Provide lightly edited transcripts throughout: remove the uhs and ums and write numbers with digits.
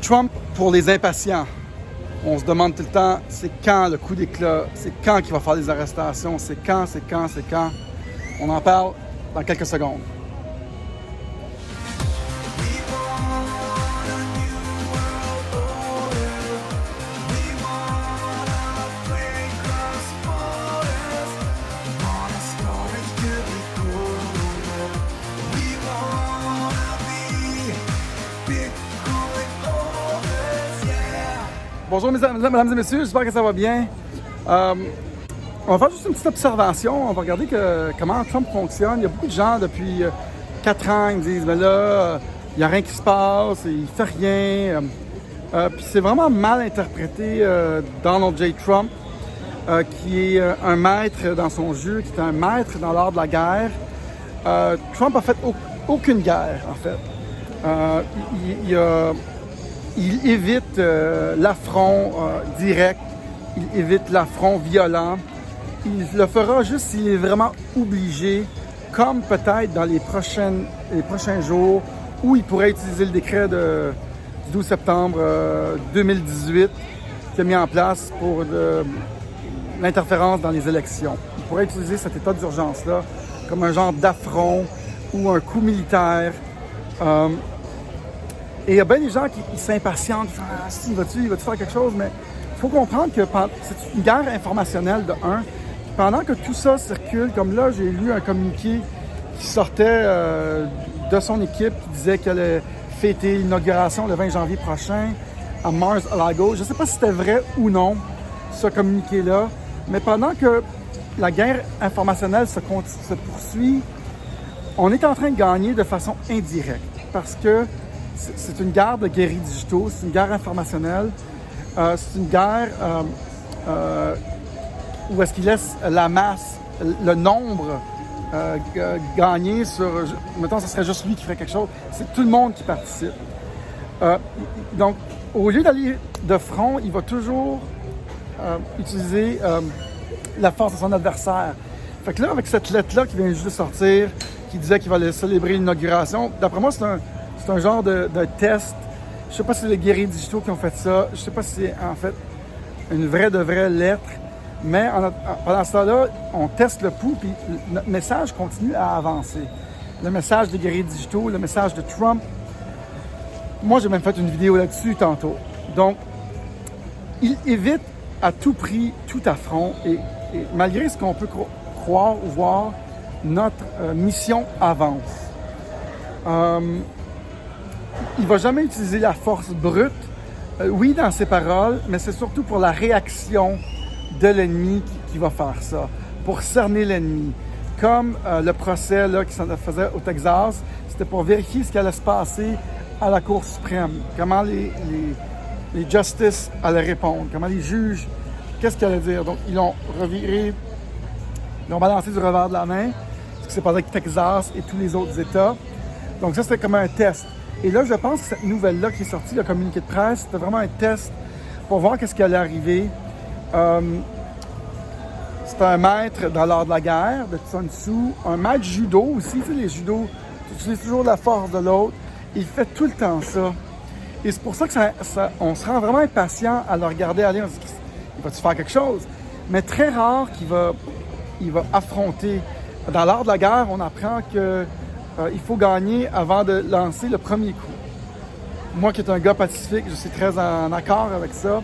Trump pour les impatients. On se demande tout le temps, c'est quand le coup d'éclat, c'est quand qu'il va faire les arrestations, c'est quand. On en parle dans quelques secondes. Bonjour mesdames et messieurs, j'espère que ça va bien. On va faire juste une petite observation, on va regarder comment Trump fonctionne. Il y a beaucoup de gens depuis 4 ans qui me disent « mais là, il n'y a rien qui se passe, il ne fait rien ». Puis c'est vraiment mal interprété Donald J. Trump, qui est un maître dans son jeu, qui est un maître dans l'art de la guerre. Trump a fait aucune guerre, en fait. Il évite l'affront direct, il évite l'affront violent. Il le fera juste s'il est vraiment obligé, comme peut-être dans les prochains jours, où il pourrait utiliser le décret du 12 septembre 2018 qui a mis en place pour l'interférence dans les élections. Il pourrait utiliser cet état d'urgence-là comme un genre d'affront ou un coup militaire. Et il y a bien des gens qui s'impatientent, qui disent « Ah, si, va-tu faire quelque chose? » Mais il faut comprendre que c'est une guerre informationnelle de un. Pendant que tout ça circule, comme là, j'ai lu un communiqué qui sortait de son équipe qui disait qu'elle allait fêter l'inauguration le 20 janvier prochain à Mar-a-Lago. Je ne sais pas si c'était vrai ou non, ce communiqué-là, mais pendant que la guerre informationnelle se poursuit, on est en train de gagner de façon indirecte parce que c'est une guerre de guerriers digitaux, c'est une guerre informationnelle, c'est une guerre où est-ce qu'il laisse la masse, le nombre gagner sur... Mettons, ce serait juste lui qui ferait quelque chose. C'est tout le monde qui participe. Donc, au lieu d'aller de front, il va toujours utiliser la force de son adversaire. Fait que là, avec cette lettre-là qui vient juste de sortir, qui disait qu'il va aller célébrer l'inauguration, d'après moi, c'est un genre de test. Je ne sais pas si c'est les guerriers digitaux qui ont fait ça. Je ne sais pas si c'est en fait une vraie lettre. Mais pendant ce temps-là, on teste le pouls, puis notre message continue à avancer. Le message des guerriers digitaux, le message de Trump. Moi, j'ai même fait une vidéo là-dessus tantôt. Donc, il évite à tout prix tout affront. Et malgré ce qu'on peut croire ou voir, notre mission avance. Il ne va jamais utiliser la force brute, oui, dans ses paroles, mais c'est surtout pour la réaction de l'ennemi qui va faire ça, pour cerner l'ennemi. Comme le procès là, qui s'en faisait au Texas, c'était pour vérifier ce qui allait se passer à la Cour suprême, comment les justices allaient répondre, comment les juges, qu'est-ce qu'ils allaient dire. Donc, ils l'ont reviré, ils l'ont balancé du revers de la main, ce qui s'est passé avec Texas et tous les autres États. Donc ça, c'était comme un test. Et là, je pense que cette nouvelle-là qui est sortie, le communiqué de presse, c'était vraiment un test pour voir qu'est-ce qui allait arriver. C'est un maître dans l'art de la guerre, de Sun Tzu, un maître judo aussi. Tu sais, les judos, tu utilises toujours la force de l'autre. Il fait tout le temps ça. Et c'est pour ça que on se rend vraiment impatient à le regarder aller. On se dit, il va-tu faire quelque chose? Mais très rare qu'il va affronter. Dans l'art de la guerre, on apprend que il faut gagner avant de lancer le premier coup. Moi qui est un gars pacifique, je suis très en accord avec ça.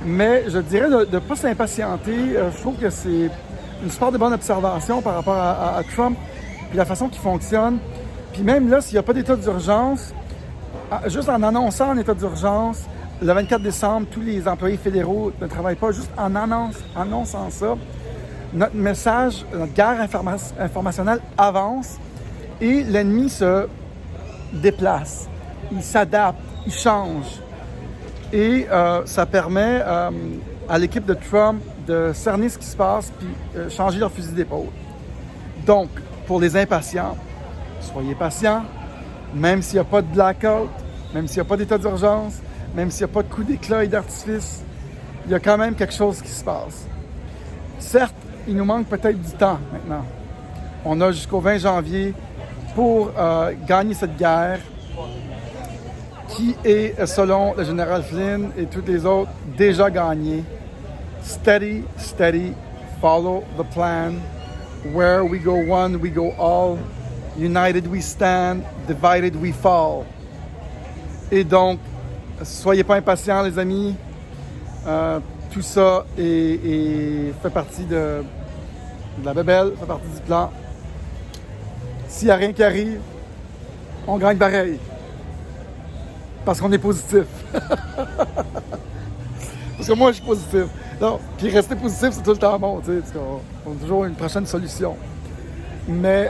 Mais je dirais de ne pas s'impatienter. Je trouve que c'est une super de bonne observation par rapport à Trump et la façon qu'il fonctionne. Puis même là, s'il n'y a pas d'état d'urgence, juste en annonçant un état d'urgence, le 24 décembre, tous les employés fédéraux ne travaillent pas. Juste en annonçant ça, notre message, notre guerre informationnelle avance et l'ennemi se déplace, il s'adapte, il change. Et ça permet à l'équipe de Trump de cerner ce qui se passe puis changer leur fusil d'épaule. Donc, pour les impatients, soyez patients, même s'il n'y a pas de blackout, même s'il n'y a pas d'état d'urgence, même s'il n'y a pas de coup d'éclat et d'artifice, il y a quand même quelque chose qui se passe. Certes, il nous manque peut-être du temps maintenant. On a jusqu'au 20 janvier pour gagner cette guerre. qui est, selon le général Flynn et tous les autres, déjà gagné. Steady, steady, follow the plan. Where we go one, we go all. United we stand, divided we fall. Et donc, soyez pas impatients, les amis. Tout ça fait partie de la bébelle, fait partie du plan. S'il n'y a rien qui arrive, on gagne pareil. Parce qu'on est positif. Parce que moi, je suis positif. Non, puis rester positif, c'est tout le temps bon. Tu sais, on a toujours une prochaine solution. Mais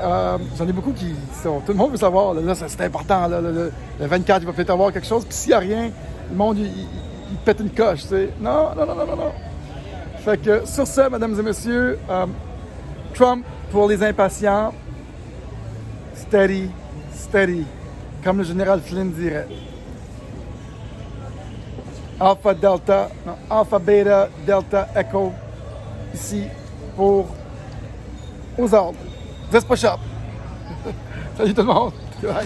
j'en ai beaucoup qui sont... Tout le monde veut savoir, là c'est important, là, le 24, il va peut-être avoir quelque chose. Puis s'il n'y a rien, le monde, il pète une coche, tu sais. Non. Fait que sur ce, mesdames et messieurs, Trump, pour les impatients, steady, steady, comme le général Flynn dirait. Alpha, Delta, non, Alpha, Beta, Delta, Echo, ici, pour aux ordres. Vespa Shop. Salut tout le monde. Bye.